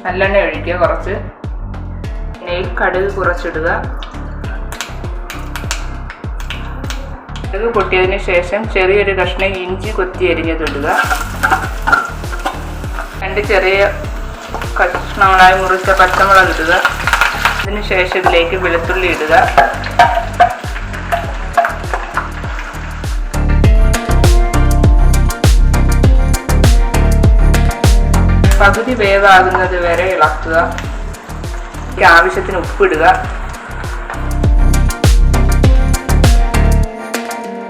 നല്ലെണ്ണ ഒഴിക്കുക. കുറച്ച് കടുക് കുറച്ചിടുക. കടുക് പൊട്ടിയതിന് ശേഷം ചെറിയൊരു കഷ്ണം ഇഞ്ചി കൊത്തി അരിഞ്ഞതിടുക. 2 ചെറിയ കഷ്ണങ്ങളായി മുറിച്ച പച്ചമുളക് ഇടുക. അതിന് ശേഷം ഇതിലേക്ക് വെളുത്തുള്ളി ഇടുക. പകുതി വേവാകുന്നത് വരെ ഇളക്കുക. ആവശ്യത്തിന് ഉപ്പിടുക.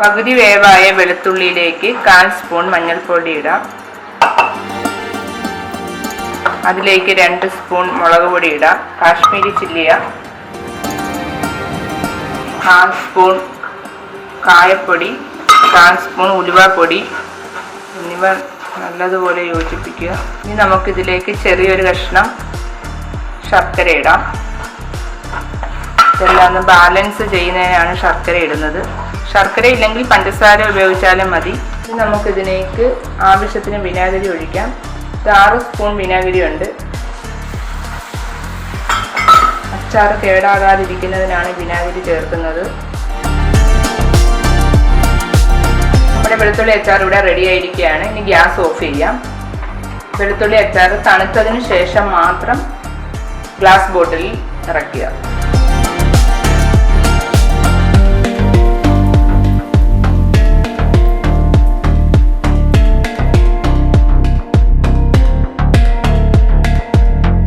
പകുതി വേവായ വെളുത്തുള്ളിയിലേക്ക് 1/4 സ്പൂൺ മഞ്ഞൾപ്പൊടി ഇടാം. അതിലേക്ക് 2 സ്പൂൺ മുളക് പൊടി ഇടാം. കാശ്മീരി ചില്ലിയ, 1/4 സ്പൂൺ കായപ്പൊടി, 1/4 സ്പൂൺ ഉലുവാപ്പൊടി എന്നിവ നല്ലതുപോലെ യോജിപ്പിക്കുക. ഇനി നമുക്കിതിലേക്ക് ചെറിയൊരു കഷ്ണം ശർക്കര ഇടാം. ഇതെല്ലാം ഒന്ന് ബാലൻസ് ചെയ്യുന്നതിനാണ് ശർക്കര ഇടുന്നത്. ശർക്കര ഇല്ലെങ്കിൽ പഞ്ചസാര ഉപയോഗിച്ചാലും മതി. ഇനി നമുക്കിതിലേക്ക് ആവശ്യത്തിന് വിനാഗിരി ഒഴിക്കാം. 6 സ്പൂൺ വിനാഗിരി ഉണ്ട്. അച്ചാർ കേടാകാതിരിക്കുന്നതിനാണ് വിനാഗിരി ചേർക്കുന്നത്. നമ്മുടെ വെളുത്തുള്ളി അച്ചാർ ഇവിടെ റെഡി ആയിരിക്കുകയാണ്. ഇനി ഗ്യാസ് ഓഫ് ചെയ്യാം. വെളുത്തുള്ളി അച്ചാർ തണുത്തതിന് ശേഷം മാത്രം ഗ്ലാസ് ബോട്ടിലിൽ നിറയ്ക്കുക.